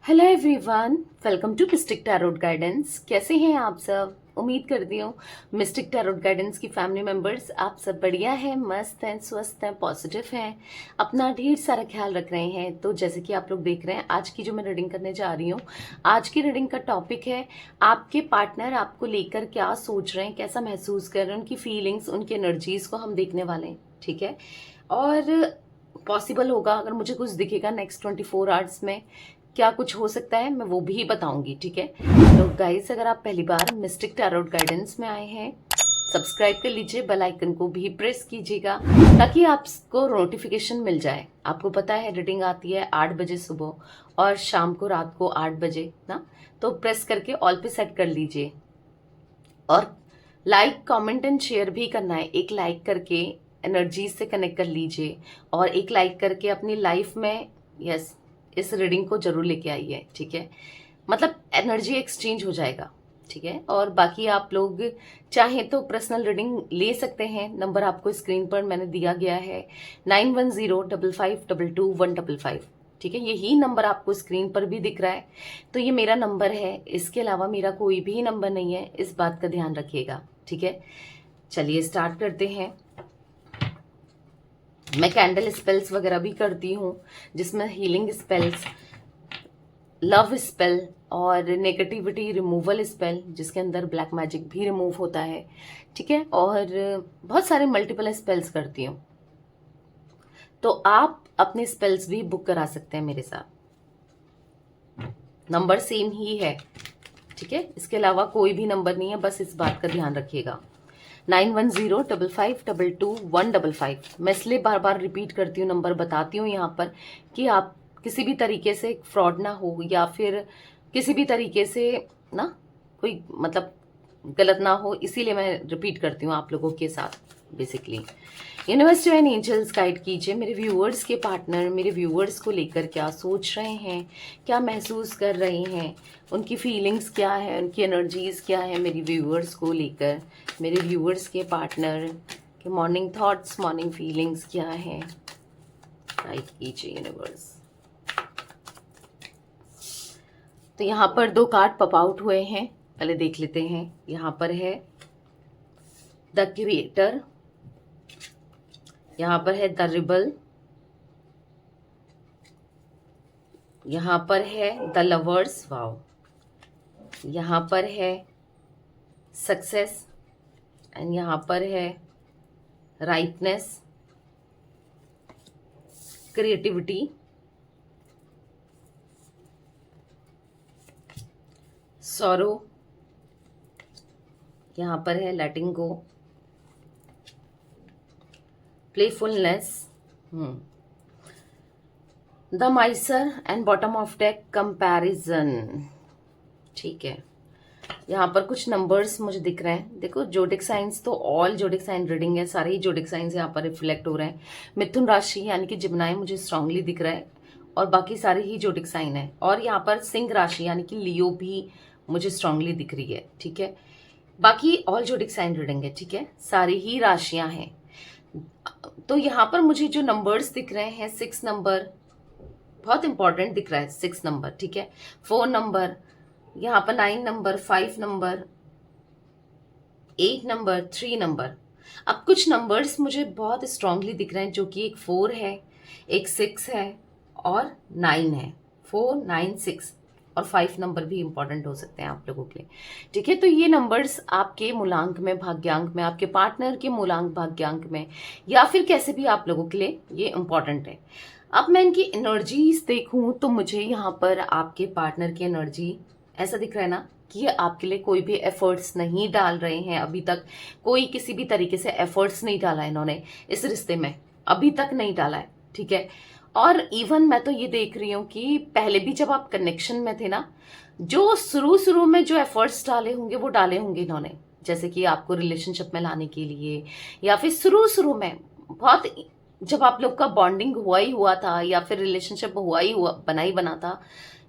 Hello everyone, welcome to mystic tarot guidance. कैसे हैं आप सब? उम्मीद करती हूँ मिस्टिक टैरोट गाइडेंस की फैमिली मेंबर्स आप सब बढ़िया हैं, मस्त हैं, स्वस्थ हैं, पॉजिटिव हैं, अपना ढेर सारा ख्याल रख रहे हैं। तो जैसे कि आप लोग देख रहे हैं, आज की जो मैं रीडिंग करने जा रही हूँ, आज की रीडिंग का टॉपिक है आपके पार्टनर आपको लेकर क्या सोच रहे हैं, कैसा महसूस कर रहे हैं, उनकी फीलिंग्स, उनकी एनर्जीज को हम देखने वाले हैं। ठीक है, और पॉसिबल होगा अगर मुझे कुछ दिखेगा नेक्स्ट 24 आवर्स में क्या कुछ हो सकता है, मैं वो भी बताऊंगी। ठीक है, तो गाइस अगर आप पहली बार मिस्टिक टैरोट गाइडेंस में आए हैं, सब्सक्राइब कर लीजिए, बेल आइकन को भी प्रेस कीजिएगा ताकि आपको नोटिफिकेशन मिल जाए। आपको पता है रीडिंग आती है 8 बजे सुबह और शाम को, रात को 8 बजे ना, तो प्रेस करके ऑल पे सेट कर लीजिए। और लाइक कमेंट एंड शेयर भी करना है। एक लाइक करके एनर्जी से कनेक्ट कर लीजिए और एक लाइक करके अपनी लाइफ में यस इस रीडिंग को जरूर लेके आइए। ठीक है, मतलब एनर्जी एक्सचेंज हो जाएगा। ठीक है, और बाकी आप लोग चाहें तो पर्सनल रीडिंग ले सकते हैं। नंबर आपको स्क्रीन पर मैंने दिया गया है 9105522155। ठीक है, यही नंबर आपको स्क्रीन पर भी दिख रहा है, तो ये मेरा नंबर है। इसके अलावा मेरा कोई भी नंबर नहीं है, इस बात का ध्यान रखिएगा। ठीक है, चलिए स्टार्ट करते हैं। मैं कैंडल स्पेल्स वगैरह भी करती हूँ, जिसमें हीलिंग स्पेल्स, लव स्पेल और नेगेटिविटी रिमूवल स्पेल, जिसके अंदर ब्लैक मैजिक भी रिमूव होता है। ठीक है, और बहुत सारे मल्टीपल स्पेल्स करती हूँ, तो आप अपने स्पेल्स भी बुक करा सकते हैं मेरे साथ। नंबर सेम ही है। ठीक है, इसके अलावा कोई भी नंबर नहीं है, बस इस बात का ध्यान रखिएगा। 9105522155। मैं इसलिए बार बार रिपीट करती हूँ, नंबर बताती हूँ यहाँ पर कि आप किसी भी तरीके से फ्रॉड ना हो, या फिर किसी भी तरीके से ना कोई मतलब गलत ना हो, इसीलिए मैं रिपीट करती हूँ आप लोगों के साथ। Basically universe and angels guide कीजिए मेरे व्यूअर्स के पार्टनर मेरे व्यूअर्स को लेकर क्या सोच रहे हैं, क्या महसूस कर रहे हैं, उनकी फीलिंग्स क्या है, उनकी एनर्जीज क्या है मेरी व्यूअर्स को लेकर। मेरे व्यूअर्स के पार्टनर के मॉर्निंग थॉट्स, मॉर्निंग फीलिंग्स क्या है, गाइड कीजिए यूनिवर्स। तो यहाँ पर 2 कार्ड पॉप आउट हुए हैं, पहले देख लेते हैं। यहाँ पर है द क्रिएटर, यहाँ पर है द रिबल, यहाँ पर है द लवर्स, वाओ, यहाँ पर है सक्सेस, एंड यहाँ पर है राइटनेस, क्रिएटिविटी, सॉरो, यहाँ पर है letting go, playfulness, the miser, and bottom of deck comparison. ठीक है, यहाँ पर कुछ नंबर्स मुझे दिख रहे हैं। देखो जोडिक साइंस तो ऑल जोडिक साइन रीडिंग है, सारे ही जोडिक साइंस यहाँ पर रिफ्लेक्ट हो रहे हैं। मिथुन राशि यानी कि जिम्नाई मुझे स्ट्रांगली दिख रहा है, और बाकी सारे ही जोडिक साइन है। और यहाँ पर सिंह राशि यानी कि लियो भी मुझे स्ट्रांगली दिख रही है। ठीक है, बाकी ऑल जोडिक साइन रीडिंग है। ठीक है, सारी ही राशियां हैं। तो यहाँ पर मुझे जो नंबर्स दिख रहे हैं, 6 नंबर बहुत इंपॉर्टेंट दिख रहा है, 6 नंबर। ठीक है, 4 नंबर, यहाँ पर 9 नंबर, 5 नंबर, 8 नंबर, 3 नंबर। अब कुछ नंबर्स मुझे बहुत स्ट्रांगली दिख रहे हैं, जो कि एक 4 है, एक 6 है और 9 है। 4, 9, 6 और 5 नंबर भी इंपॉर्टेंट हो सकते हैं आप लोगों के लिए। ठीक है, तो ये नंबर्स आपके मूलांक में, भाग्यांक में, आपके पार्टनर के मूलांक भाग्यांक में, या फिर कैसे भी आप लोगों के लिए ये इंपॉर्टेंट है। अब मैं इनकी एनर्जीज देखूं तो मुझे यहाँ पर आपके पार्टनर की एनर्जी ऐसा दिख रहा है ना कि ये आपके लिए कोई भी एफर्ट्स नहीं डाल रहे हैं अभी तक। कोई किसी भी तरीके से एफर्ट्स नहीं डाला है इन्होंने इस रिश्ते में, अभी तक नहीं डाला है। ठीक है, और इवन मैं तो ये देख रही हूँ कि पहले भी जब आप कनेक्शन में थे ना, जो शुरू शुरू में जो एफर्ट्स डाले होंगे वो डाले होंगे इन्होंने, जैसे कि आपको रिलेशनशिप में लाने के लिए, या फिर शुरू शुरू में बहुत जब आप लोग का बॉन्डिंग हुआ ही हुआ था, या फिर रिलेशनशिप हुआ ही हुआ, बना ही बना था,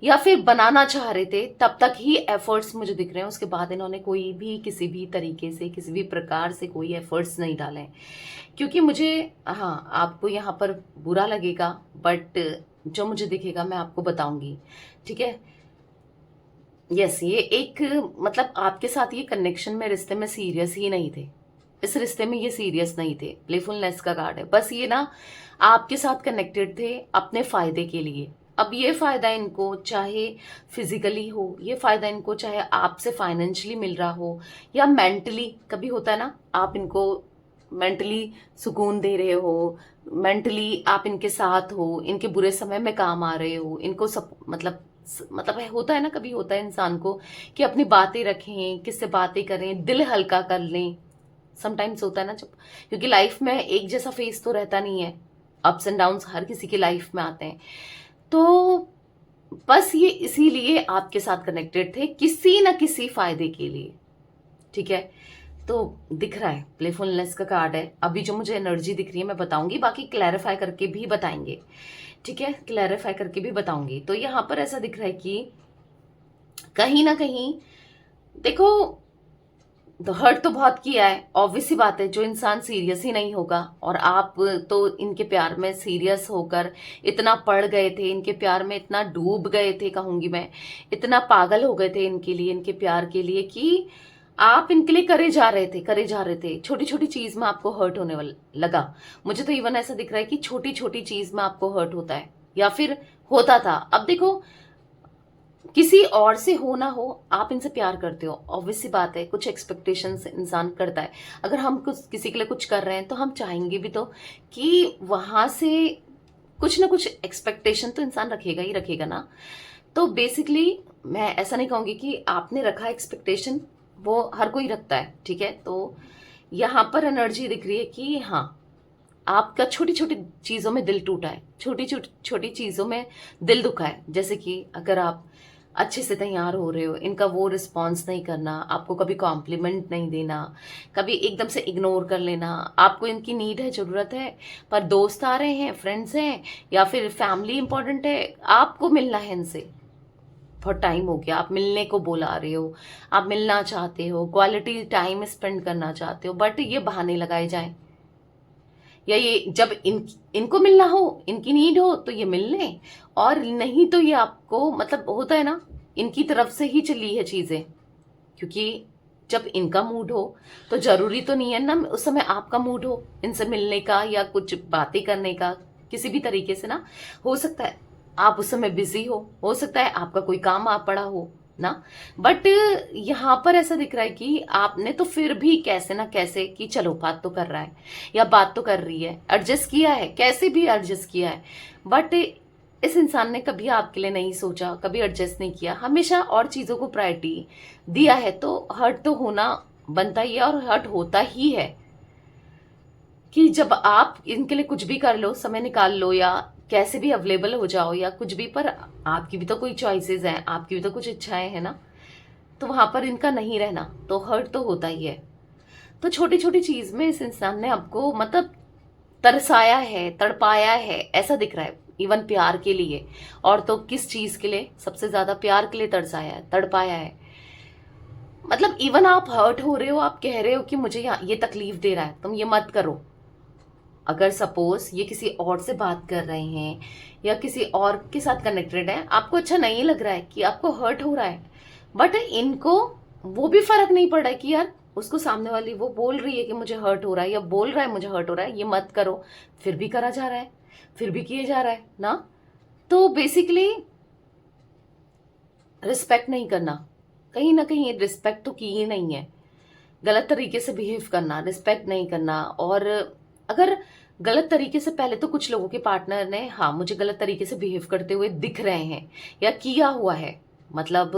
या फिर बनाना चाह रहे थे, तब तक ही एफर्ट्स मुझे दिख रहे हैं। उसके बाद इन्होंने कोई भी किसी भी तरीके से, किसी भी प्रकार से कोई एफर्ट्स नहीं डाले। क्योंकि मुझे, हाँ आपको यहाँ पर बुरा लगेगा, बट जो मुझे दिखेगा मैं आपको बताऊंगी, ठीक है। यस, ये एक मतलब आपके साथ ये कनेक्शन में, रिश्ते में सीरियस ही नहीं थे, इस रिश्ते में ये सीरियस नहीं थे। प्लेफुलनेस का कार्ड है, बस ये ना आपके साथ कनेक्टेड थे अपने फायदे के लिए। अब ये फायदा इनको चाहे फिजिकली हो, ये फायदा इनको चाहे आपसे फाइनेंशियली मिल रहा हो या मेंटली, कभी होता है ना आप इनको मेंटली सुकून दे रहे हो, मेंटली आप इनके साथ हो, इनके बुरे समय में काम आ रहे हो, इनको सब मतलब होता है ना, कभी होता है इंसान को कि अपनी बातें रखें, किससे बातें करें, दिल हल्का कर लें। समटाइम्स होता है ना, जब क्योंकि लाइफ में एक जैसा फेस तो रहता नहीं है, अप्स एंड डाउन्स हर किसी की लाइफ में आते हैं। तो बस ये इसीलिए आपके साथ कनेक्टेड थे किसी ना किसी फायदे के लिए, ठीक है। तो दिख रहा है प्लेफुलनेस का कार्ड है। अभी जो मुझे एनर्जी दिख रही है मैं बताऊंगी, बाकी क्लैरिफाई करके भी बताएंगे, ठीक है, क्लैरिफाई करके भी बताऊंगी। तो यहाँ पर ऐसा दिख रहा है कि कहीं ना कहीं देखो, तो हर्ट तो बहुत किया है, ऑब्वियस सी बात है। जो इंसान सीरियस ही नहीं होगा, और आप तो इनके प्यार में सीरियस होकर इतना पड़ गए थे, इनके प्यार में इतना डूब गए थे, कहूंगी मैं, इतना पागल हो गए थे इनके लिए, इनके प्यार के लिए, कि आप इनके लिए करे जा रहे थे, करे जा रहे थे। छोटी छोटी चीज में आपको हर्ट होने वाला लगा। मुझे तो इवन ऐसा दिख रहा है कि छोटी छोटी चीज में आपको हर्ट होता है या फिर होता था। अब देखो, किसी और से हो ना हो, आप इनसे प्यार करते हो, ऑब्वियस सी बात है, कुछ एक्सपेक्टेशंस इंसान करता है। अगर हम कुछ किसी के लिए कुछ कर रहे हैं तो हम चाहेंगे भी तो कि वहां से कुछ ना कुछ एक्सपेक्टेशन तो इंसान रखेगा ही रखेगा ना। तो बेसिकली मैं ऐसा नहीं कहूंगी कि आपने रखा एक्सपेक्टेशन, वो हर कोई रखता है, ठीक है। तो यहाँ पर एनर्जी दिख रही है कि हाँ, आपका छोटी छोटी चीजों में दिल टूटा है, छोटी छोटी छोटी चीजों में दिल दुखा है। जैसे कि अगर आप अच्छे से तैयार हो रहे हो, इनका वो रिस्पॉन्स नहीं करना, आपको कभी कॉम्प्लीमेंट नहीं देना, कभी एकदम से इग्नोर कर लेना, आपको इनकी नीड है, जरूरत है, पर दोस्त आ रहे हैं, फ्रेंड्स हैं, या फिर फैमिली इंपॉर्टेंट है, आपको मिलना है इनसे, बहुत टाइम हो गया, आप मिलने को बुला रहे हो, आप मिलना चाहते हो, क्वालिटी टाइम स्पेंड करना चाहते हो, बट ये बहाने लगाए जाए, या ये जब इनको मिलना हो, इनकी नीड हो तो ये मिल लें, और नहीं तो ये आपको, मतलब होता है ना, इनकी तरफ से ही चली है चीजें। क्योंकि जब इनका मूड हो तो जरूरी तो नहीं है ना उस समय आपका मूड हो इनसे मिलने का या कुछ बातें करने का, किसी भी तरीके से ना। हो सकता है आप उस समय बिजी हो सकता है आपका कोई काम आ पड़ा हो ना। बट यहाँ पर ऐसा दिख रहा है कि आपने तो फिर भी कैसे ना कैसे कि चलो बात तो कर रहा है या बात तो कर रही है, एडजस्ट किया है, कैसे भी एडजस्ट किया है। बट इस इंसान ने कभी आपके लिए नहीं सोचा, कभी एडजस्ट नहीं किया, हमेशा और चीजों को प्रायोरिटी दिया है। तो हर्ट तो होना बनता ही है, और हर्ट होता ही है कि जब आप इनके लिए कुछ भी कर लो, समय निकाल लो, या कैसे भी अवेलेबल हो जाओ या कुछ भी, पर आपकी भी तो कोई चॉइसेस हैं, आपकी भी तो कुछ इच्छाएं हैं ना। तो वहां पर इनका नहीं रहना तो हर्ट तो होता ही है। तो छोटी छोटी चीज में इस इंसान ने आपको मतलब तरसाया है, तड़पाया है, ऐसा दिख रहा है। इवन प्यार के लिए, और तो किस चीज के लिए, सबसे ज्यादा प्यार के लिए तरसाया है, तड़पाया है। मतलब इवन आप हर्ट हो रहे हो, आप कह रहे हो कि मुझे ये तकलीफ दे रहा है, तुम ये मत करो। अगर सपोज ये किसी और से बात कर रहे हैं या किसी और के साथ कनेक्टेड है, आपको अच्छा नहीं लग रहा है कि आपको हर्ट हो रहा है, बट इनको वो भी फर्क नहीं पड़ रहा है कि यार उसको सामने वाली वो बोल रही है कि मुझे हर्ट हो रहा है, या बोल रहा है मुझे हर्ट हो रहा है, ये मत करो, फिर भी करा जा रहा है, फिर भी किए जा रहा है ना। तो बेसिकली रिस्पेक्ट नहीं करना, कहीं ना कहीं रिस्पेक्ट तो की ही नहीं है, गलत तरीके से बिहेव करना, रिस्पेक्ट नहीं करना। और अगर गलत तरीके से, पहले तो कुछ लोगों के पार्टनर ने, हाँ, मुझे गलत तरीके से बिहेव करते हुए दिख रहे हैं या किया हुआ है, मतलब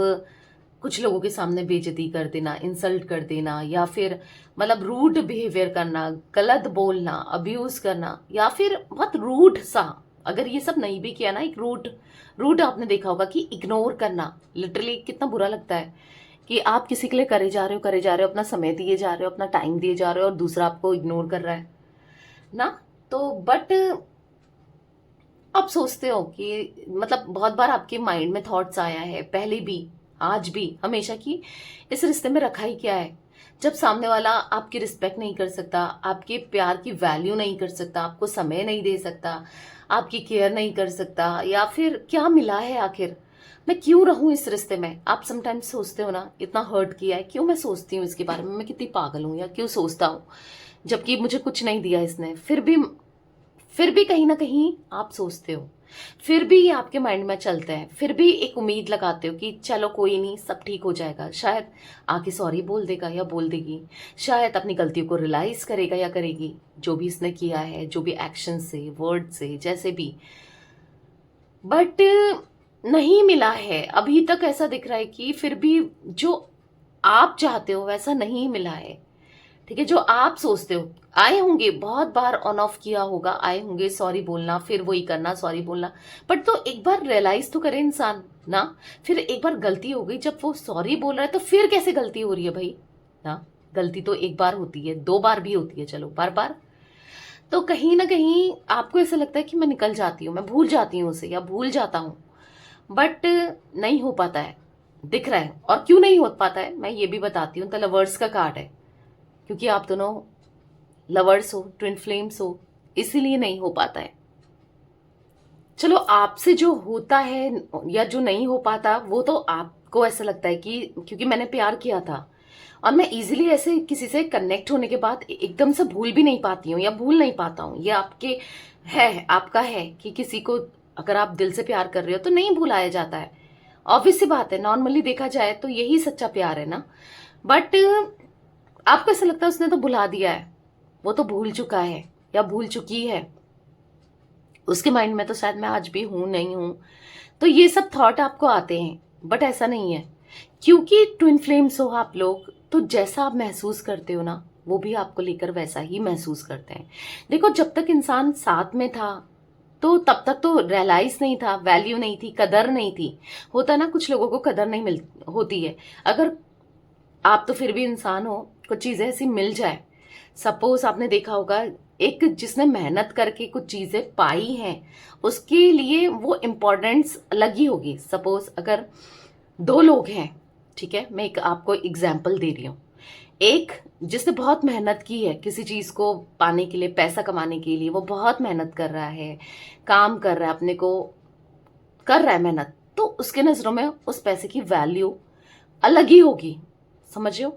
कुछ लोगों के सामने बेइज्जती कर देना, इंसल्ट कर देना, या फिर मतलब रूड बिहेवियर करना, गलत बोलना, अब्यूज करना, या फिर बहुत रूड सा, अगर ये सब नहीं भी किया ना, एक रूड रूड आपने देखा होगा कि इग्नोर करना, लिटरली कितना बुरा लगता है कि आप किसी के लिए करे जा रहे हो, करे जा रहे हो, अपना समय दिए जा रहे हो, अपना टाइम दिए जा रहे हो, और दूसरा आपको इग्नोर कर रहा है ना। तो बट आप सोचते हो कि मतलब बहुत बार आपके माइंड में थॉट्स आया है, पहले भी, आज भी, हमेशा, कि इस रिश्ते में रखा ही क्या है। जब सामने वाला आपकी रिस्पेक्ट नहीं कर सकता, आपके प्यार की वैल्यू नहीं कर सकता, आपको समय नहीं दे सकता, आपकी केयर नहीं कर सकता, या फिर क्या मिला है आखिर, मैं क्यों रहूं इस रिश्ते में। आप समटाइम्स सोचते हो ना, इतना हर्ट किया है, क्यों मैं सोचती हूँ इसके बारे में, मैं कितनी पागल हूँ, या क्यों सोचता हूँ जबकि मुझे कुछ नहीं दिया इसने। फिर भी कहीं ना कहीं आप सोचते हो, फिर भी ये आपके माइंड में चलता है, फिर भी एक उम्मीद लगाते हो कि चलो कोई नहीं, सब ठीक हो जाएगा, शायद आके सॉरी बोल देगा या बोल देगी, शायद अपनी गलतियों को रियलाइज करेगा या करेगी, जो भी इसने किया है, जो भी एक्शन से, वर्ड से, जैसे भी। बट नहीं मिला है अभी तक। ऐसा दिख रहा है कि फिर भी जो आप चाहते हो वैसा नहीं मिला है, ठीक है। जो आप सोचते हो, आए होंगे बहुत बार ऑन ऑफ किया होगा, आए होंगे सॉरी बोलना, फिर वही करना, सॉरी बोलना, बट तो एक बार रियलाइज तो करे इंसान ना। फिर एक बार गलती हो गई, जब वो सॉरी बोल रहा है तो फिर कैसे गलती हो रही है भाई ना। गलती तो एक बार होती है, दो बार भी होती है, चलो बार बार। तो कहीं ना कहीं आपको ऐसा लगता है कि मैं निकल जाती हूँ, मैं भूल जाती हूँ उसे, या भूल जाता हूँ, बट नहीं हो पाता है, दिख रहा है। और क्यों नहीं हो पाता है मैं ये भी बताती हूँ। द लवर्स का कार्ड है, क्योंकि आप दोनों लवर्स हो, ट्विन फ्लेम्स हो, इसीलिए नहीं हो पाता है। चलो आपसे जो होता है या जो नहीं हो पाता, वो तो आपको ऐसा लगता है कि क्योंकि मैंने प्यार किया था, और मैं इजीली ऐसे किसी से कनेक्ट होने के बाद एकदम से भूल भी नहीं पाती हूँ या भूल नहीं पाता हूँ। ये आपके है, आपका है कि किसी को अगर आप दिल से प्यार कर रहे हो तो नहीं भुलाया जाता है। ऑब्वियस सी बात है, नॉर्मली देखा जाए तो यही सच्चा प्यार है ना। बट आपको ऐसा लगता है उसने तो भुला दिया है, वो तो भूल चुका है या भूल चुकी है, उसके माइंड में तो शायद मैं आज भी हूं नहीं हूं। तो ये सब थॉट आपको आते हैं, बट ऐसा नहीं है, क्योंकि ट्विन फ्लेम्स हो आप लोग, तो जैसा आप महसूस करते हो ना, वो भी आपको लेकर वैसा ही महसूस करते हैं। देखो, जब तक इंसान साथ में था तो तब तक तो रियलाइज नहीं था, वैल्यू नहीं थी, कदर नहीं थी। होता ना, कुछ लोगों को कदर नहीं मिल होती है। अगर आप तो फिर भी इंसान हो, कुछ चीजें ऐसी मिल जाए, सपोज आपने देखा होगा, एक जिसने मेहनत करके कुछ चीजें पाई हैं, उसके लिए वो इम्पोर्टेंस अलग ही होगी। सपोज अगर दो लोग हैं, ठीक है, मैं एक आपको एग्जाम्पल दे रही हूँ। एक जिसने बहुत मेहनत की है किसी चीज को पाने के लिए, पैसा कमाने के लिए, वो बहुत मेहनत कर रहा है, काम कर रहा है, अपने को कर रहा है मेहनत, तो उसके नजरों में उस पैसे की वैल्यू अलग ही होगी, समझ रहे हो।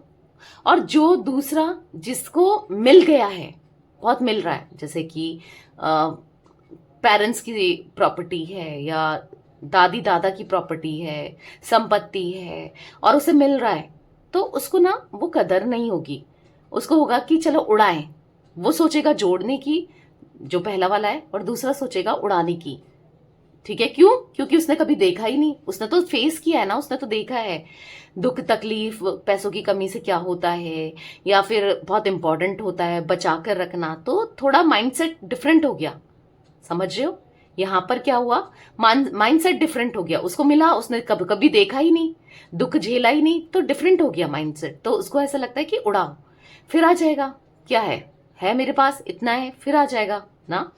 और जो दूसरा जिसको मिल गया है, बहुत मिल रहा है, जैसे कि पेरेंट्स की प्रॉपर्टी है या दादी दादा की प्रॉपर्टी है, संपत्ति है, और उसे मिल रहा है, तो उसको ना वो कदर नहीं होगी। उसको होगा कि चलो उड़ाएं, वो सोचेगा जोड़ने की जो पहला वाला है, और दूसरा सोचेगा उड़ाने की। ठीक है, क्यों? क्योंकि उसने कभी देखा ही नहीं, उसने तो फेस किया है ना, उसने तो देखा है दुख तकलीफ, पैसों की कमी से क्या होता है, या फिर बहुत इंपॉर्टेंट होता है बचा कर रखना। तो थोड़ा माइंडसेट डिफरेंट हो गया, समझ रहे हो। यहां पर क्या हुआ, माइंडसेट डिफरेंट हो गया। उसको मिला, उसने कभी कभी देखा ही नहीं, दुख झेला ही नहीं, तो डिफरेंट हो गया माइंडसेट। तो उसको ऐसा लगता है कि उड़ाओ, फिर आ जाएगा, क्या है मेरे पास इतना है, फिर आ जाएगा ना।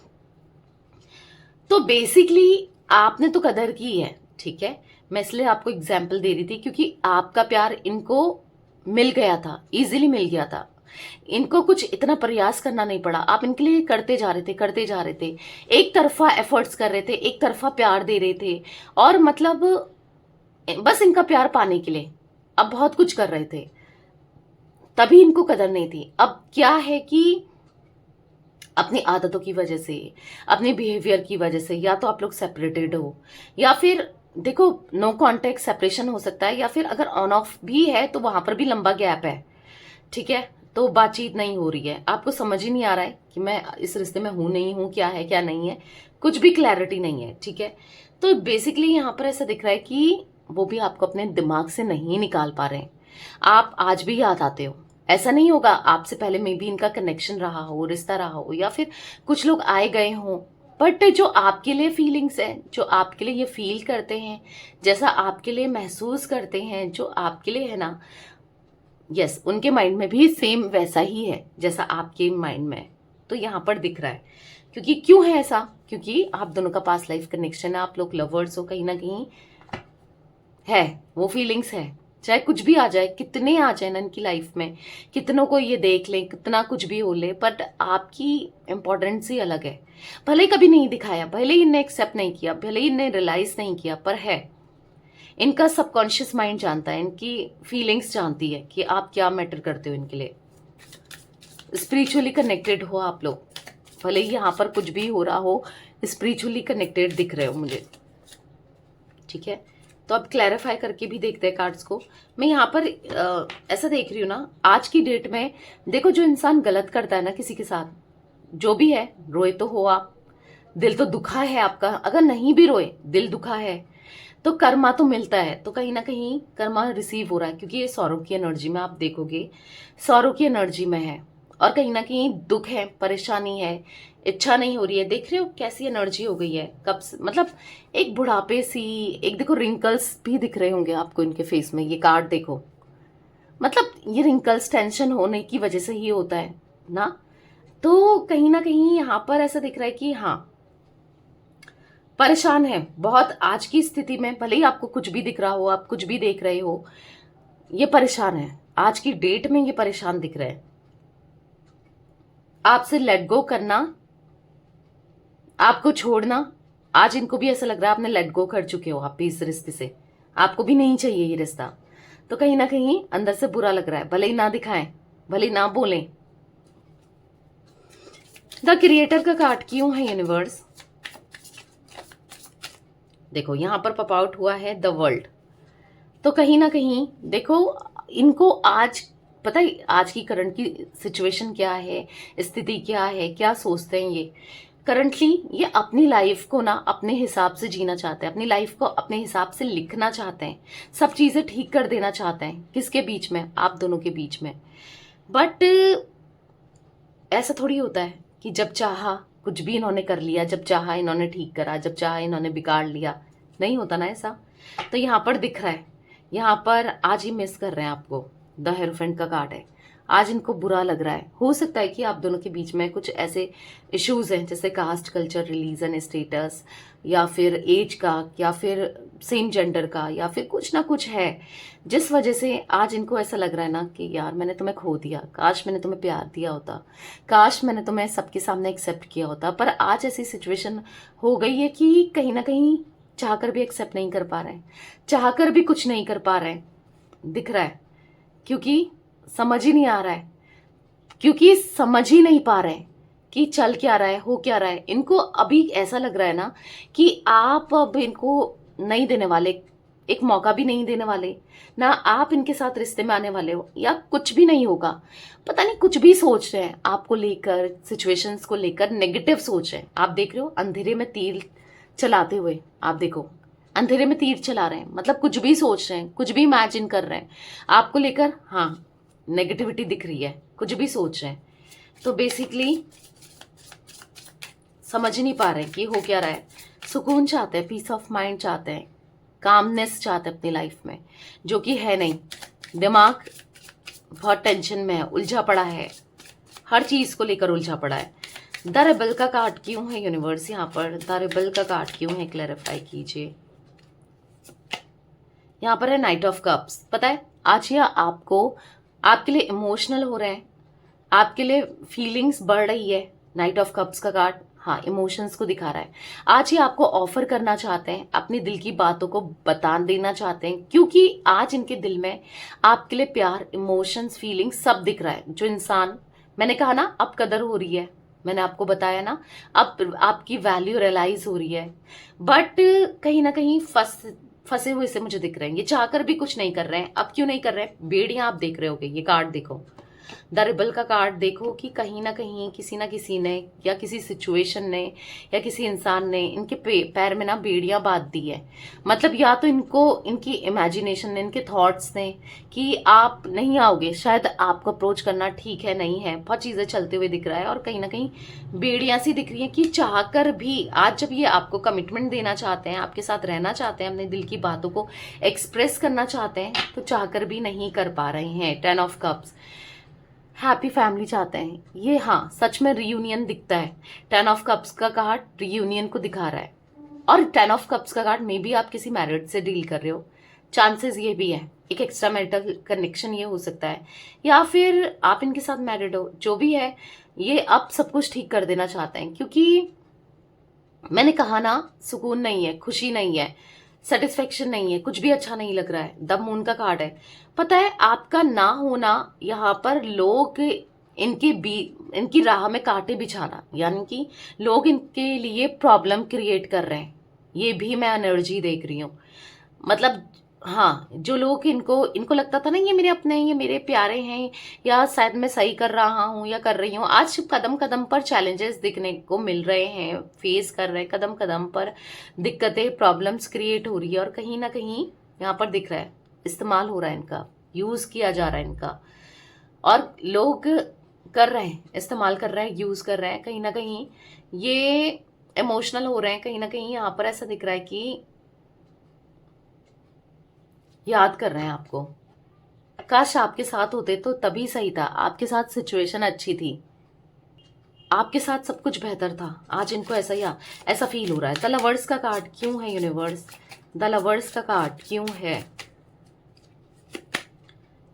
तो बेसिकली आपने तो कदर की है, ठीक है। मैं इसलिए आपको एग्जाम्पल दे रही थी क्योंकि आपका प्यार इनको मिल गया था, इजीली मिल गया था। इनको कुछ इतना प्रयास करना नहीं पड़ा, आप इनके लिए करते जा रहे थे, करते जा रहे थे, एक तरफा एफर्ट्स कर रहे थे, एक तरफा प्यार दे रहे थे, और मतलब बस इनका प्यार पाने के लिए अब बहुत कुछ कर रहे थे, तभी इनको कदर नहीं थी। अब क्या है कि अपनी आदतों की वजह से, अपने बिहेवियर की वजह से, या तो आप लोग सेपरेटेड हो, या फिर देखो नो कांटेक्ट सेपरेशन हो सकता है, या फिर अगर ऑन ऑफ भी है तो वहां पर भी लंबा गैप है, ठीक है। तो बातचीत नहीं हो रही है, आपको समझ ही नहीं आ रहा है कि मैं इस रिश्ते में हूं नहीं हूं, क्या है क्या नहीं है, कुछ भी क्लैरिटी नहीं है, ठीक है। तो बेसिकली यहां पर ऐसा दिख रहा है कि वो भी आपको अपने दिमाग से नहीं निकाल पा रहे हैं। आप आज भी याद आते हो, ऐसा नहीं होगा आपसे पहले में भी इनका कनेक्शन रहा हो, रिश्ता रहा हो, या फिर कुछ लोग आए गए हों, बट जो आपके लिए फीलिंग्स है, जो आपके लिए ये फील करते हैं, जैसा आपके लिए महसूस करते हैं, जो आपके लिए है ना, यस, उनके माइंड में भी सेम वैसा ही है जैसा आपके माइंड में है। तो यहाँ पर दिख रहा है, क्योंकि क्यों है ऐसा, क्योंकि आप दोनों का पास लाइफ कनेक्शन है, आप लोग लवर्स हो, कहीं ना कहीं है वो फीलिंग्स है, चाहे कुछ भी आ जाए, कितने आ जाए ना इनकी लाइफ में, कितनों को ये देख लें, कितना कुछ भी हो ले, बट आपकी इम्पोर्टेंस ही अलग है। भले ही कभी नहीं दिखाया, भले ही इनने एक्सेप्ट नहीं किया, भले ही इनने रियलाइज नहीं किया, पर है, इनका सबकॉन्शियस माइंड जानता है, इनकी फीलिंग्स जानती है कि आप क्या मैटर करते हो इनके लिए। स्पिरिचुअली कनेक्टेड हो आप लोग, भले ही यहाँ पर कुछ भी हो रहा हो, स्पिरिचुअली कनेक्टेड दिख रहे हो मुझे, ठीक है। तो अब क्लैरिफाई करके भी देखते हैं कार्ड्स को। मैं यहाँ पर ऐसा देख रही हूँ ना, आज की डेट में देखो, जो इंसान गलत करता है ना किसी के साथ, जो भी है, रोए तो हो आप, दिल तो दुखा है आपका, अगर नहीं भी रोए, दिल दुखा है, तो कर्मा तो मिलता है, तो कहीं ना कहीं कर्मा रिसीव हो रहा है, क्योंकि ये सौरों की एनर्जी में आप देखोगे, सौरों की एनर्जी में है, और कहीं ना कहीं दुख है, परेशानी है, इच्छा नहीं हो रही है। देख रहे हो कैसी एनर्जी हो गई है, कब से, मतलब एक बुढ़ापे सी, एक देखो रिंकल्स भी दिख रहे होंगे आपको इनके फेस में, ये कार्ड देखो, मतलब ये रिंकल्स टेंशन होने की वजह से ही होता है ना। तो कहीं ना कहीं यहाँ पर ऐसा दिख रहा है कि हाँ, परेशान है बहुत आज की स्थिति में, भले ही आपको कुछ भी दिख रहा हो, आप कुछ भी देख रहे हो, ये परेशान है आज की डेट में, ये परेशान दिख रहे हैं। आपसे लेट गो करना, आपको छोड़ना, आज इनको भी ऐसा लग रहा है आपने लेट गो कर चुके हो आप भी इस रिश्ते से, आपको भी नहीं चाहिए ये रिश्ता। तो कहीं ना कहीं अंदर से बुरा लग रहा है, भले ही ना दिखाएं, भले ही ना बोलें। द क्रिएटर का कार्ड क्यों है यूनिवर्स? देखो यहां पर पॉप आउट हुआ है द वर्ल्ड। तो कहीं ना कहीं देखो, इनको आज पता है आज की करंट की सिचुएशन क्या है, स्थिति क्या है, क्या सोचते हैं ये करंटली। ये अपनी लाइफ को ना अपने हिसाब से जीना चाहते हैं, अपनी लाइफ को अपने हिसाब से लिखना चाहते हैं, सब चीजें ठीक कर देना चाहते हैं। किसके बीच में? आप दोनों के बीच में। बट ऐसा थोड़ी होता है कि जब चाहा कुछ भी इन्होंने कर लिया, जब चाहा इन्होंने ठीक करा, जब चाहा इन्होंने बिगाड़ लिया, नहीं होता ना ऐसा। तो यहाँ पर दिख रहा है, यहाँ पर आज ही मिस कर रहे हैं आपको, द हेरोफेंट का कार्ड है। आज इनको बुरा लग रहा है, हो सकता है कि आप दोनों के बीच में कुछ ऐसे इश्यूज हैं, जैसे कास्ट, कल्चर, रिलीजन, स्टेटस, या फिर एज का, या फिर सेम जेंडर का, या फिर कुछ ना कुछ है, जिस वजह से आज इनको ऐसा लग रहा है ना कि यार मैंने तुम्हें खो दिया, काश मैंने तुम्हें प्यार दिया होता, काश मैंने तुम्हें सबके सामने एक्सेप्ट किया होता। पर आज ऐसी सिचुएशन हो गई है कि कहीं ना कहीं चाहकर भी एक्सेप्ट नहीं कर पा रहे हैं, चाहकर भी कुछ नहीं कर पा रहे हैं, दिख रहा है, क्योंकि समझ ही नहीं आ रहा है, क्योंकि समझ ही नहीं पा रहे हैं कि चल क्या रहा है, हो क्या रहा है। इनको अभी ऐसा लग रहा है ना कि आप अब इनको नहीं देने वाले, एक मौका भी नहीं देने वाले ना, आप इनके साथ रिश्ते में आने वाले हो, या कुछ भी नहीं होगा, पता नहीं कुछ भी सोच रहे हैं आपको लेकर, सिचुएशंस को लेकर नेगेटिव सोच रहे हैं। आप देख रहे हो अंधेरे में तीर चलाते हुए, आप देखो अंधेरे में तीर चला रहे हैं, मतलब कुछ भी सोच रहे हैं, कुछ भी इमेजिन कर रहे हैं आपको लेकर। हाँ, नेगेटिविटी दिख रही है, कुछ भी सोच रहे हैं। तो बेसिकली समझ ही नहीं पा रहे कि हो क्या रहा है। सुकून चाहते हैं, पीस ऑफ माइंड चाहते हैं, कामनेस चाहते हैं अपनी लाइफ में, जो कि है नहीं। दिमाग बहुत टेंशन में है, उलझा पड़ा है, हर चीज को लेकर उलझा पड़ा है। द रेबल का कार्ड क्यों है यूनिवर्स? यहाँ पर द रेबल का कार्ड क्यों है, क्लैरिफाई कीजिए। यहाँ पर है नाइट ऑफ कप्स। पता है आज यह आपको, आपके लिए इमोशनल हो रहे हैं, आपके लिए फीलिंग्स बढ़ रही है। नाइट ऑफ कप्स का कार्ड हाँ इमोशंस को दिखा रहा है। आज ये आपको ऑफर करना चाहते हैं, अपनी दिल की बातों को बता देना चाहते हैं, क्योंकि आज इनके दिल में आपके लिए प्यार, इमोशंस, फीलिंग्स सब दिख रहा है। जो इंसान, मैंने कहा ना अब कदर हो रही है, मैंने आपको बताया ना अब आपकी वैल्यू रियलाइज हो रही है। बट कहीं ना कहीं फंसे हुए से मुझे दिख रहे हैं, ये चाहकर भी कुछ नहीं कर रहे हैं। अब क्यों नहीं कर रहे हैं? बेड़ियां आप देख रहे होगे, ये कार्ड देखो, द रिबल का कार्ड देखो, कि कहीं ना कहीं किसी ना किसी ने, या किसी सिचुएशन ने, या किसी इंसान ने इनके पैर में ना बेड़ियां बांध दी है। मतलब या तो इनको, इनकी इमेजिनेशन ने, इनके थॉट्स ने, कि आप नहीं आओगे, शायद आपको अप्रोच करना ठीक है, नहीं है, बहुत चीजें चलते हुए दिख रहा है। और कहीं ना कहीं बेड़ियां सी दिख रही है कि चाहकर भी आज जब ये आपको कमिटमेंट देना चाहते हैं, आपके साथ रहना चाहते हैं, अपने दिल की बातों को एक्सप्रेस करना चाहते हैं, तो चाहकर भी नहीं कर पा रहे हैं। 10 ऑफ कप्स, हैप्पी फैमिली चाहते हैं ये। हाँ सच में रियूनियन दिखता है। 10 ऑफ कप्स का कार्ड रियूनियन को दिखा रहा है, और 10 ऑफ कप्स का कार्ड मे बी आप किसी मैरिड से डील कर रहे हो, चांसेस ये भी है। एक एक्स्ट्रा मैरिटल कनेक्शन ये हो सकता है, या फिर आप इनके साथ मैरिड हो, जो भी है ये अब सब कुछ ठीक कर देना चाहते हैं। क्योंकि मैंने कहा ना, सुकून नहीं है, खुशी नहीं है, सेटिस्फेक्शन नहीं है, कुछ भी अच्छा नहीं लग रहा है। द मून का कार्ड है। पता है आपका ना होना यहाँ पर लोग इनकी राह में कांटे बिछाना, यानी कि लोग इनके लिए प्रॉब्लम क्रिएट कर रहे हैं, ये भी मैं एनर्जी देख रही हूँ। मतलब हाँ, जो लोग इनको इनको लगता था ना ये मेरे अपने हैं, ये मेरे प्यारे हैं, या शायद मैं सही कर रहा हूँ या कर रही हूँ, आज कदम कदम पर चैलेंजेस दिखने को मिल रहे हैं, फेस कर रहे हैं, कदम कदम पर दिक्कतें, प्रॉब्लम्स क्रिएट हो रही है, और कहीं ना कहीं यहाँ पर दिख रहा है इस्तेमाल हो रहा है इनका, यूज किया जा रहा है इनका, और लोग कर रहे हैं, इस्तेमाल कर रहे हैं, यूज कर रहे हैं। कहीं ना कहीं ये इमोशनल हो रहे हैं, कहीं ना कहीं यहाँ पर ऐसा दिख रहा है कि याद कर रहे हैं आपको। काश आपके साथ होते तो तभी सही था, आपके साथ सिचुएशन अच्छी थी, आपके साथ सब कुछ बेहतर था। आज इनको ऐसा फील हो रहा है। द लवर्स का कार्ड क्यों है यूनिवर्स? द लवर्स का कार्ड क्यों है?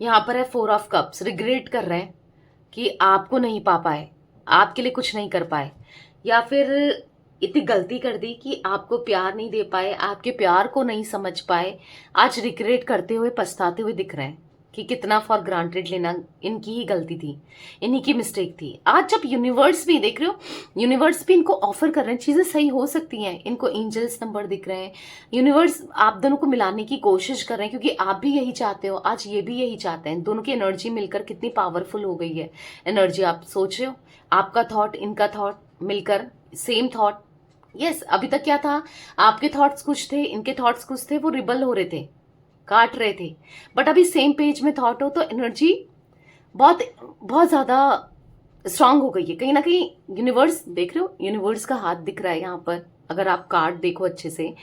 यहाँ पर है 4 ऑफ कप्स। रिग्रेट कर रहे हैं कि आपको नहीं पा पाए, आपके लिए कुछ नहीं कर पाए, या फिर इतनी गलती कर दी कि आपको प्यार नहीं दे पाए, आपके प्यार को नहीं समझ पाए। आज रिग्रेट करते हुए, पछताते हुए दिख रहे हैं कि कितना फॉर ग्रांटेड लेना इनकी ही गलती थी, इन्हीं की मिस्टेक थी। आज जब यूनिवर्स भी देख रहे हो, यूनिवर्स भी इनको ऑफर कर रहे हैं, चीजें सही हो सकती हैं। इनको एंजल्स नंबर दिख रहे हैं, यूनिवर्स आप दोनों को मिलाने की कोशिश कर रहे हैं, क्योंकि आप भी यही चाहते हो, आज ये भी यही चाहते हैं। दोनों की एनर्जी मिलकर कितनी पावरफुल हो गई है एनर्जी, आप सोच रहे हो? आपका थॉट, इनका थॉट मिलकर सेम थॉट। यस, अभी तक क्या था, आपके थॉट्स कुछ थे, इनके थॉट्स कुछ थे, वो रिबल हो रहे थे, काट रहे थे। बट अभी सेम पेज में थॉट हो तो एनर्जी बहुत बहुत ज्यादा स्ट्रांग हो गई है। कहीं ना कहीं यूनिवर्स देख रहे हो, यूनिवर्स का हाथ दिख रहा है यहाँ पर, अगर आप कार्ड देखो अच्छे से,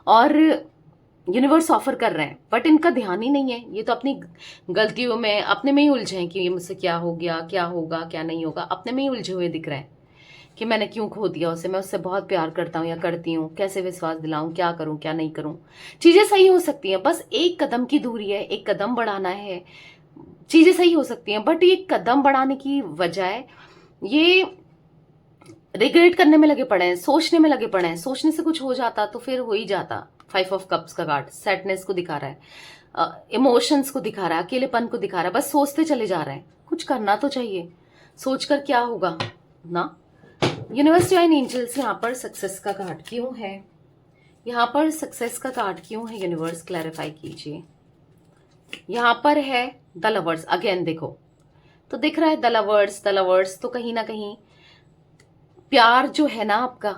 और यूनिवर्स ऑफर कर रहे हैं, बट इनका ध्यान ही नहीं है। ये तो अपनी गलतियों में, अपने में ही उलझे हैं कि ये मुझसे क्या हो गया, क्या होगा, क्या नहीं होगा, अपने में ही उलझे हुए दिख रहे हैं कि मैंने क्यों खो दिया उसे, मैं उससे बहुत प्यार करता हूँ या करती हूँ, कैसे विश्वास दिलाऊं, क्या करूं, क्या नहीं करूं। चीजें सही हो सकती हैं, बस एक कदम की दूरी है, एक कदम बढ़ाना है, चीजें सही हो सकती हैं। बट ये कदम बढ़ाने की बजाय ये रिग्रेट करने में लगे पड़े हैं, सोचने में लगे पड़े हैं। सोचने से कुछ हो जाता तो फिर हो ही जाता। 5 ऑफ कप्स का कार्ड सैडनेस को दिखा रहा है, इमोशंस को दिखा रहा है, अकेलेपन को दिखा रहा है। बस सोचते चले जा रहे हैं, कुछ करना तो चाहिए, सोचकर क्या होगा ना। यूनिवर्स डिवाइन एंजल्स यहाँ पर सक्सेस का कार्ड क्यों है? यहाँ पर सक्सेस का कार्ड क्यों है यूनिवर्स, क्लैरिफाई कीजिए। यहाँ पर है द लवर्स अगेन, देखो तो दिख रहा है द लवर्स। द लवर्स तो कहीं ना कहीं प्यार जो है ना आपका,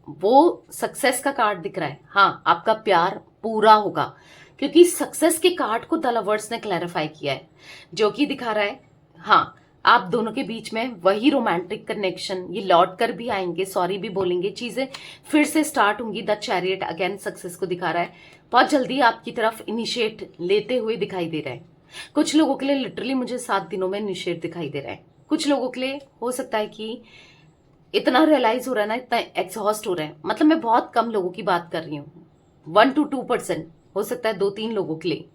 वो सक्सेस का कार्ड दिख रहा है। हाँ, आपका प्यार पूरा होगा, क्योंकि सक्सेस के कार्ड को द लवर्स ने क्लैरिफाई किया है, जो कि दिखा रहा है हाँ, आप दोनों के बीच में वही रोमांटिक कनेक्शन, ये लौट कर भी आएंगे, सॉरी भी बोलेंगे, चीजें फिर से स्टार्ट होंगी। द चैरियट अगेन सक्सेस को दिखा रहा है, बहुत जल्दी आपकी तरफ इनिशिएट लेते हुए दिखाई दे रहा है। कुछ लोगों के लिए लिटरली मुझे 7 दिनों में इनिशिएट दिखाई दे रहा है। कुछ लोगों के लिए हो सकता है कि इतना रियलाइज हो रहा है ना, इतना एग्जॉस्ट हो रहे हैं। मतलब मैं बहुत कम लोगों की बात कर रही हूँ, 1 to 2%, हो सकता है 2-3 लोगों के लिए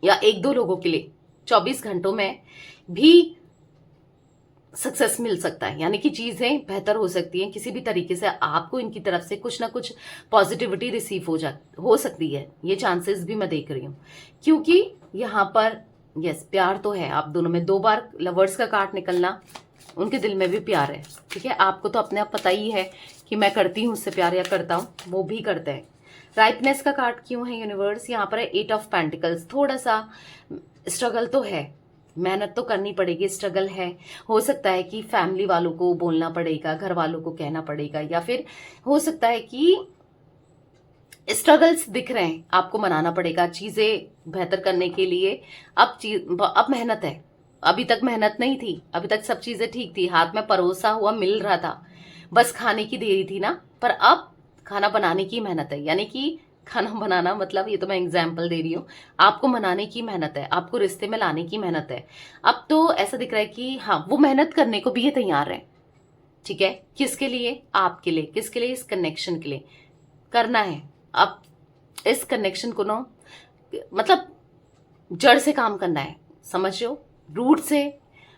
या 1-2 लोगों के लिए 24 घंटों में भी सक्सेस मिल सकता है, यानी कि चीजें बेहतर हो सकती हैं। किसी भी तरीके से आपको इनकी तरफ से कुछ ना कुछ पॉजिटिविटी रिसीव हो सकती है। ये चांसेस भी मैं देख रही हूँ, क्योंकि यहाँ पर यस, प्यार तो है आप दोनों में। 2 बार लवर्स का कार्ड निकलना, उनके दिल में भी प्यार है। ठीक है, आपको तो अपने आप पता ही है कि मैं करती हूँ उससे प्यार या करता हूँ, वो भी करते हैं। राइटनेस का कार्ड क्यों है यूनिवर्स? यहाँ पर है 8 ऑफ पेंटिकल्स। थोड़ा सा स्ट्रगल तो है, मेहनत तो करनी पड़ेगी, स्ट्रगल है। हो सकता है कि फैमिली वालों को बोलना पड़ेगा, घर वालों को कहना पड़ेगा, या फिर हो सकता है कि स्ट्रगल्स दिख रहे हैं, आपको मनाना पड़ेगा चीजें बेहतर करने के लिए। अब मेहनत है, अभी तक मेहनत नहीं थी, अभी तक सब चीजें ठीक थी, हाथ में परोसा हुआ मिल रहा था, बस खाने की देरी थी ना। पर अब खाना बनाने की मेहनत है, यानी कि खाना बनाना मतलब, ये तो मैं एग्जाम्पल दे रही हूँ, आपको मनाने की मेहनत है, आपको रिश्ते में लाने की मेहनत है। अब तो ऐसा दिख रहा है कि हाँ, वो मेहनत करने को भी ये तैयार है। ठीक है, किसके लिए? आपके लिए। किसके लिए? इस कनेक्शन के लिए करना है। अब इस कनेक्शन को ना, मतलब जड़ से काम करना है, समझ रहे हो, रूट से,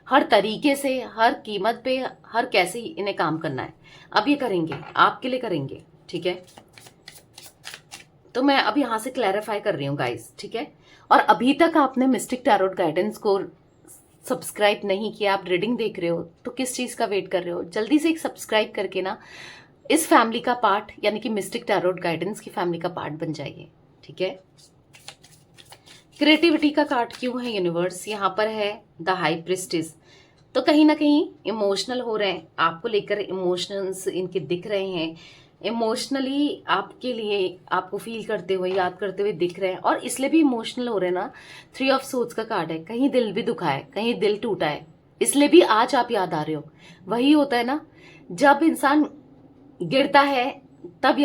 हर तरीके से, हर कीमत पे, हर कैसे इन्हें काम करना है। अब ये करेंगे, आपके लिए करेंगे, ठीक है। तो मैं अब यहां से क्लैरिफाई कर रही हूँ गाइस, ठीक है। और अभी तक आपने मिस्टिक टैरोट गाइडेंस को सब्सक्राइब नहीं किया, आप रीडिंग देख रहे हो, तो किस चीज का वेट कर रहे हो? जल्दी से एक सब्सक्राइब करके ना इस फैमिली का पार्ट, यानी कि मिस्टिक टैरोट गाइडेंस की फैमिली का पार्ट बन जाइए, ठीक है। क्रिएटिविटी का कार्ड क्यों है यूनिवर्स? यहाँ पर है द हाई प्रिस्टेस। तो कहीं ना कहीं इमोशनल हो रहे हैं, आपको लेकर इमोशंस इनके दिख रहे हैं, इमोशनली आपके लिए आपको फील करते हुए, याद करते हुए दिख रहे हैं, और इसलिए भी इमोशनल हो रहे हैं ना। 3 ऑफ सोर्ड्स का कार्ड है, कहीं दिल भी दुखा है, कहीं दिल टूटा है, इसलिए भी आज आप याद आ रहे हो। वही होता है ना, जब इंसान गिरता है तब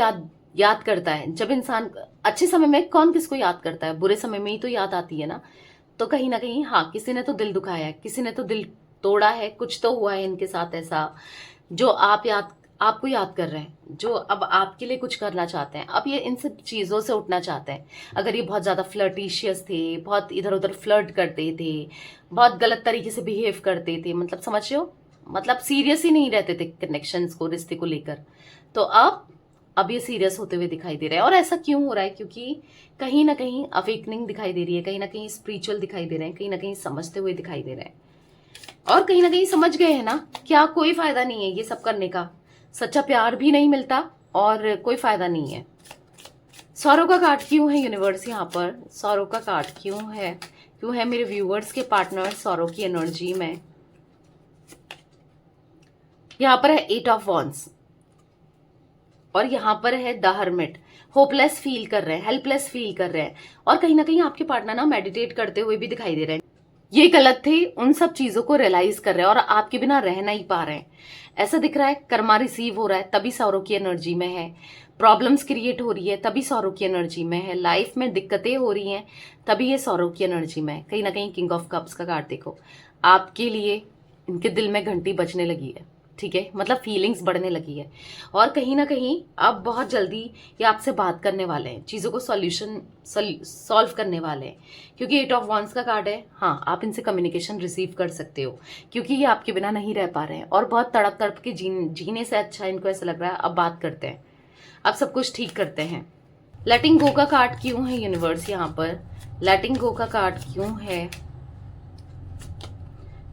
याद करता है। जब इंसान अच्छे समय में कौन किसको याद करता है, बुरे समय में ही तो याद आती है ना। तो कहीं ना कहीं हाँ, किसी ने तो दिल दुखाया है, किसी ने तो दिल तोड़ा है, कुछ तो हुआ है इनके साथ ऐसा, जो आपको याद कर रहे हैं, जो अब आपके लिए कुछ करना चाहते हैं। अब ये इन सब चीज़ों से उठना चाहते हैं। अगर ये बहुत ज़्यादा फ्लर्टिशियस थे, बहुत इधर उधर फ्लर्ट करते थे, बहुत गलत तरीके से बिहेव करते थे, मतलब समझ रहे हो, मतलब सीरियस ही नहीं रहते थे कनेक्शंस को, रिश्ते को लेकर, तो अब ये सीरियस होते हुए दिखाई दे रहा है। और ऐसा क्यों हो रहा है? क्योंकि कहीं ना कहीं अवेकनिंग दिखाई दे रही है, कहीं ना कहीं स्पिरिचुअल दिखाई दे रहे हैं, कहीं ना कहीं समझते हुए दिखाई दे रहे हैं, और कहीं ना कहीं समझ गए हैं ना क्या कोई फायदा नहीं है ये सब करने का, सच्चा प्यार भी नहीं मिलता और कोई फायदा नहीं है। सौरव का कार्ड क्यों है यूनिवर्स? यहाँ पर सौरव का कार्ड क्यों है मेरे व्यूअर्स के पार्टनर सौरव की एनर्जी में? यहाँ पर है 8 ऑफ वॉन्ड्स, और यहाँ पर है द हर्मिट। होपलेस फील कर रहे हैं, हेल्पलेस फील कर रहे हैं, और कहीं ना कहीं आपके पार्टनर ना मेडिटेट करते हुए भी दिखाई दे रहे हैं। ये गलत थे, उन सब चीजों को रियलाइज कर रहे हैं और आपके बिना रह नहीं पा रहे हैं, ऐसा दिख रहा है। कर्मा रिसीव हो रहा है तभी सौरव की एनर्जी में है, प्रॉब्लम्स क्रिएट हो रही है तभी सौरव की एनर्जी में है, लाइफ में दिक्कतें हो रही हैं तभी ये सौरव की एनर्जी में है। कहीं ना कहीं किंग ऑफ कप्स का कार्ड देखो, आपके लिए इनके दिल में घंटी बजने लगी है, ठीक है, मतलब फीलिंग्स बढ़ने लगी है, और कहीं ना कहीं अब बहुत जल्दी ये आपसे बात करने वाले हैं, चीज़ों को सॉल्व करने वाले हैं, क्योंकि 8 ऑफ वॉन्ड्स का कार्ड है। हाँ, आप इनसे कम्युनिकेशन रिसीव कर सकते हो, क्योंकि ये आपके बिना नहीं रह पा रहे हैं और बहुत तड़प तड़प के जीने से अच्छा इनको ऐसा लग रहा है अब बात करते हैं, अब सब कुछ ठीक करते हैं। लेटिंग गो का कार्ड क्यों है यूनिवर्स? यहाँ पर लेटिंग गो का कार्ड क्यों है?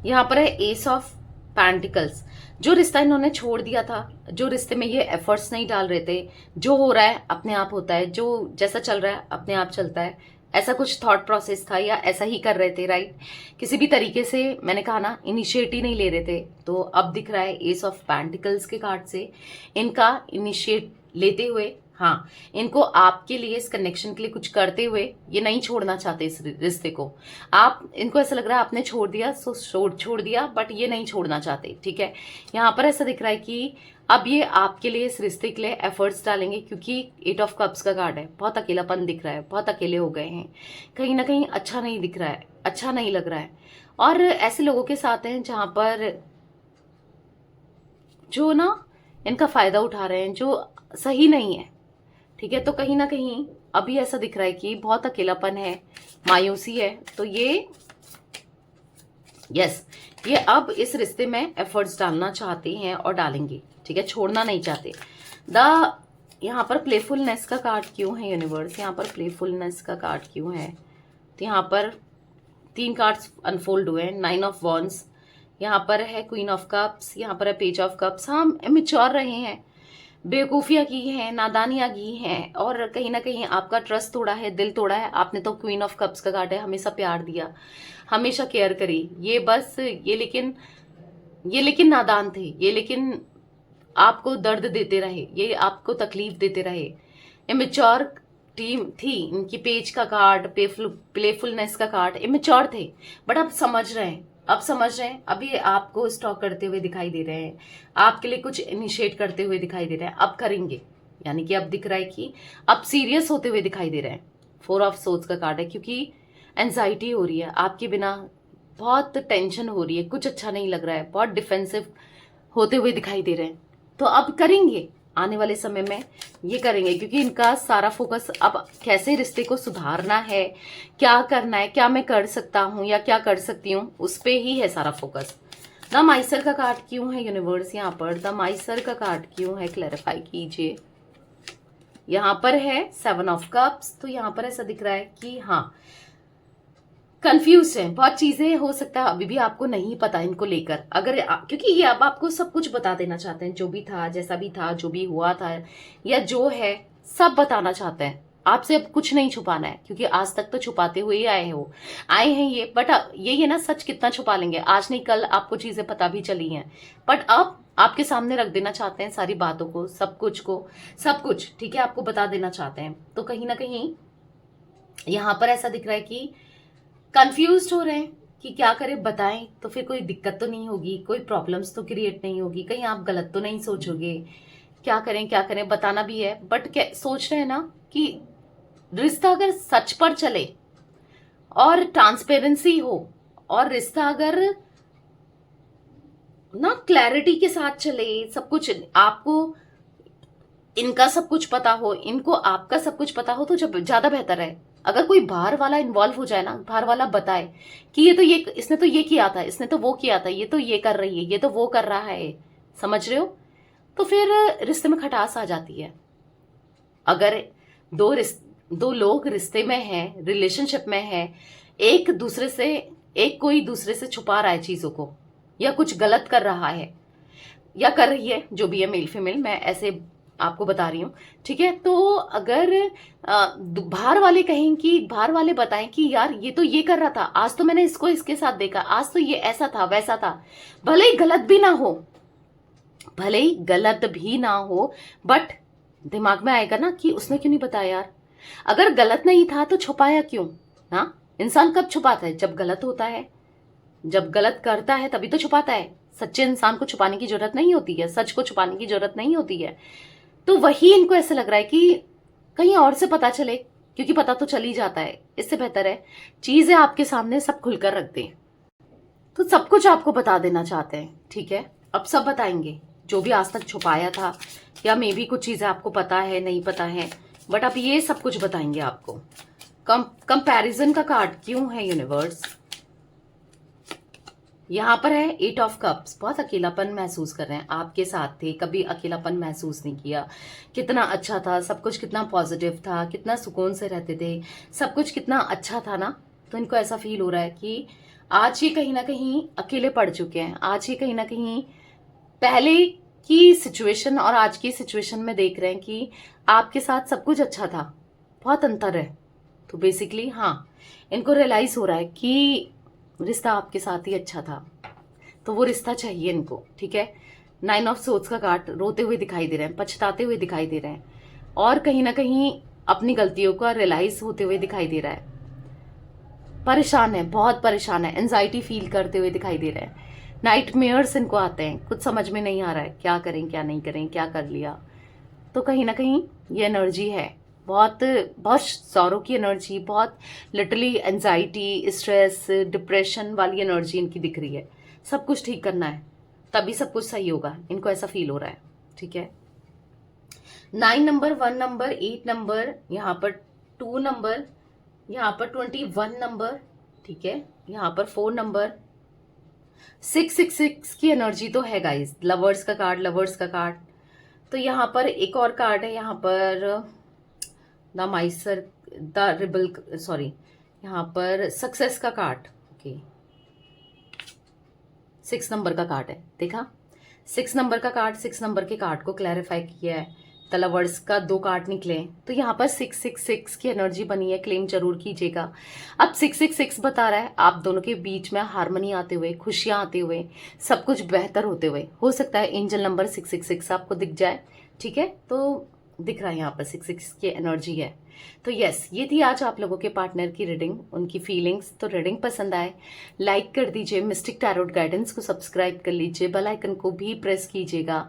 यहाँ पर है एस ऑफ पेंटिकल्स। जो रिश्ता इन्होंने छोड़ दिया था, जो रिश्ते में ये एफर्ट्स नहीं डाल रहे थे, जो हो रहा है अपने आप होता है, जो जैसा चल रहा है अपने आप चलता है, ऐसा कुछ थॉट प्रोसेस था या ऐसा ही कर रहे थे, राइट? किसी भी तरीके से मैंने कहा ना, इनिशिएट ही नहीं ले रहे थे, तो अब दिख रहा है एस ऑफ पेंटिकल्स के कार्ड से इनका इनिशिएट लेते हुए, हाँ, इनको आपके लिए, इस कनेक्शन के लिए कुछ करते हुए ये नहीं छोड़ना चाहते इस रिश्ते को। आप इनको ऐसा लग रहा है आपने छोड़ दिया सो छोड़ दिया, बट ये नहीं छोड़ना चाहते, ठीक है। यहाँ पर ऐसा दिख रहा है कि अब ये आपके लिए, इस रिश्ते के लिए एफर्ट्स डालेंगे, क्योंकि 8 ऑफ कप्स का कार्ड है। बहुत अकेलापन दिख रहा है, बहुत अकेले हो गए हैं, कहीं ना कहीं अच्छा नहीं दिख रहा है, अच्छा नहीं लग रहा है, और ऐसे लोगों के साथ हैं जहां पर जो ना इनका फायदा उठा रहे हैं, जो सही नहीं है, ठीक है। तो कहीं ना कहीं अभी ऐसा दिख रहा है कि बहुत अकेलापन है, मायूसी है, तो ये ये अब इस रिश्ते में एफर्ट्स डालना चाहते हैं और डालेंगे, ठीक है, छोड़ना नहीं चाहते। यहाँ पर प्लेफुलनेस का कार्ड क्यों है यूनिवर्स? यहाँ पर प्लेफुलनेस का कार्ड क्यों है? तो यहाँ पर 3 कार्ड्स अनफोल्ड हुए हैं। 9 ऑफ वॉन्ड्स, यहाँ पर है क्वीन ऑफ कप्स, यहाँ पर है पेज ऑफ कप्स। हम इमेच्योर रहे हैं, बेवकूफियां की हैं, नादानियां की हैं, और कहीं ना कहीं आपका ट्रस्ट तोड़ा है, दिल तोड़ा है आपने। तो क्वीन ऑफ कप्स का कार्ड है, हमेशा प्यार दिया, हमेशा केयर करी, ये बस ये लेकिन नादान थे, ये लेकिन आपको दर्द देते रहे, ये आपको तकलीफ देते रहे। इमेच्योर टीम थी इनकी। पेज का कार्ड, प्लेफुलनेस का कार्ड, इमेच्योर थे, बट अब समझ रहे हैं, अब ये आपको स्टॉक करते हुए दिखाई दे रहे हैं, आपके लिए कुछ इनिशिएट करते हुए दिखाई दे रहे हैं, अब करेंगे, यानी कि अब दिख रहा है कि अब सीरियस होते हुए दिखाई दे रहे हैं। 4 ऑफ सोर्ड्स का कार्ड है, क्योंकि एंजाइटी हो रही है आपके बिना, बहुत टेंशन हो रही है, कुछ अच्छा नहीं लग रहा है, बहुत डिफेंसिव होते हुए दिखाई दे रहे हैं, तो अब करेंगे, आने वाले समय में ये करेंगे, क्योंकि इनका सारा फोकस अब कैसे रिश्ते को सुधारना है, क्या करना है, क्या मैं कर सकता हूं या क्या कर सकती हूँ, उस पे ही है सारा फोकस। द माइसर का कार्ड क्यों है यूनिवर्स यहाँ पर? द माइसर का कार्ड क्यों है, क्लैरिफाई कीजिए। यहाँ पर है 7 ऑफ कप्स, तो यहाँ पर ऐसा दिख रहा है कि हाँ कंफ्यूज है, बहुत चीजें हो सकता है अभी भी आपको नहीं पता इनको लेकर, अगर क्योंकि ये अब आपको सब कुछ बता देना चाहते हैं, जो भी था, जैसा भी था, जो भी हुआ था या जो है सब बताना चाहते हैं आपसे। अब कुछ नहीं छुपाना है, क्योंकि आज तक तो छुपाते हुए ही आए हैं ये, बट यही है ना, सच कितना छुपा लेंगे, आज नहीं कल आपको चीजें पता भी चली हैं, बट अब आपके सामने रख देना चाहते हैं सारी बातों को, सब कुछ ठीक है, आपको बता देना चाहते हैं। तो कहीं ना कहीं यहाँ पर ऐसा दिख रहा है कि कंफ्यूज हो रहे हैं कि क्या करें, बताएं तो फिर कोई दिक्कत तो नहीं होगी, कोई प्रॉब्लम्स तो क्रिएट नहीं होगी, कहीं आप गलत तो नहीं सोचोगे, क्या करें बताना भी है, बट क्या सोच रहे हैं ना कि रिश्ता अगर सच पर चले और ट्रांसपेरेंसी हो, और रिश्ता अगर ना क्लैरिटी के साथ चले, सब कुछ आपको इनका सब कुछ पता हो, इनको आपका सब कुछ पता हो, तो जब ज्यादा बेहतर है। अगर कोई बाहर वाला इन्वॉल्व हो जाए ना, बाहर वाला बताए कि ये इसने तो ये किया था, इसने तो वो किया था, ये तो ये कर रही है, ये तो वो कर रहा है, समझ रहे हो, तो फिर रिश्ते में खटास आ जाती है। अगर दो लोग रिश्ते में हैं, रिलेशनशिप में हैं, एक कोई दूसरे से छुपा रहा है चीजों को, या कुछ गलत कर रहा है या कर रही है, जो भी है, मेल फीमेल, मैं ऐसे आपको बता रही हूँ, ठीक है। तो अगर बाहर वाले बताएं कि यार ये तो ये कर रहा था, आज तो मैंने इसको इसके साथ देखा, आज तो ये ऐसा था वैसा था, भले ही गलत भी ना हो, बट दिमाग में आएगा ना कि उसने क्यों नहीं बताया यार, अगर गलत नहीं था तो छुपाया क्यों। हाँ, इंसान कब छुपाता है? जब गलत होता है, जब गलत करता है तभी तो छुपाता है। सच्चे इंसान को छुपाने की जरूरत नहीं होती है, सच को छुपाने की जरूरत नहीं होती है। तो वही इनको ऐसा लग रहा है कि कहीं और से पता चले, क्योंकि पता तो चल ही जाता है, इससे बेहतर है चीजें आपके सामने सब खुलकर रख दें। तो सब कुछ आपको बता देना चाहते हैं, ठीक है, अब सब बताएंगे, जो भी आज तक छुपाया था, या मे भी कुछ चीजें आपको पता है, नहीं पता है, बट अब ये सब कुछ बताएंगे आपको। कंपैरिजन का कार्ड क्यों है यूनिवर्स? यहाँ पर है 8 ऑफ कप्स, बहुत अकेलापन महसूस कर रहे हैं, आपके साथ थे, कभी अकेलापन महसूस नहीं किया, कितना अच्छा था सब कुछ, कितना पॉजिटिव था, कितना सुकून से रहते थे, सब कुछ कितना अच्छा था ना। तो इनको ऐसा फील हो रहा है कि आज ये कहीं ना कहीं अकेले पड़ चुके हैं, आज ये कहीं ना कहीं पहले की सिचुएशन और आज की सिचुएशन में देख रहे हैं कि आपके साथ सब कुछ अच्छा था, बहुत अंतर है। तो बेसिकली हाँ, इनको रियलाइज हो रहा है कि रिश्ता आपके साथ ही अच्छा था, तो वो रिश्ता चाहिए इनको, ठीक है। 9 ऑफ सोर्ड्स का कार्ड, रोते हुए दिखाई दे रहे हैं, पछताते हुए दिखाई दे रहे हैं, और कहीं ना कहीं अपनी गलतियों का रियलाइज होते हुए दिखाई दे रहा है, परेशान है, बहुत परेशान है, एंजाइटी फील करते हुए दिखाई दे रहे हैं, नाइटमेयर्स इनको आते हैं, कुछ समझ में नहीं आ रहा है क्या करें क्या नहीं करें, क्या कर लिया। तो कहीं ना कहीं ये एनर्जी है, बहुत बहुत सौरों की एनर्जी, बहुत लिटरली एंजाइटी, स्ट्रेस, डिप्रेशन वाली एनर्जी इनकी दिख रही है। सब कुछ ठीक करना है, तभी सब कुछ सही होगा, इनको ऐसा फील हो रहा है, ठीक है। 9 नंबर, 1 नंबर, 8 नंबर, यहाँ पर 2 नंबर, यहाँ पर 21 नंबर, ठीक है, यहाँ पर 4 नंबर, 666 की एनर्जी तो है गाइस, लवर्स का कार्ड। तो यहाँ पर एक और कार्ड है, यहाँ पर the Mysore, the rebel, sorry, यहाँ पर सक्सेस का कार्ड, ओके, 6 नंबर का कार्ड है, देखा, 6 नंबर का कार्ड, 6 नंबर के कार्ड को क्लैरिफाई किया है। द लवर्स का 2 कार्ड निकले, तो यहाँ पर 666 की एनर्जी बनी है, क्लेम जरूर कीजिएगा। अब 666 बता रहा है आप दोनों के बीच में हार्मनी आते हुए, खुशियां आते हुए, सब कुछ बेहतर होते हुए, हो सकता है एंजल नंबर 666 आपको दिख जाए, ठीक है। तो दिख रहा है यहाँ पर 66 की एनर्जी है। तो यस, ये थी आज आप लोगों के पार्टनर की रीडिंग, उनकी फीलिंग्स। तो रीडिंग पसंद आए लाइक कर दीजिए, मिस्टिक टैरोट गाइडेंस को सब्सक्राइब कर लीजिए, बेल आइकन को भी प्रेस कीजिएगा,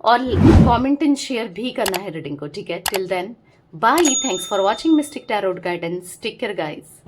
और कमेंट एंड शेयर भी करना है रीडिंग को, ठीक है। Till then bye, thanks for watching mystic tarot guidance, take care guys.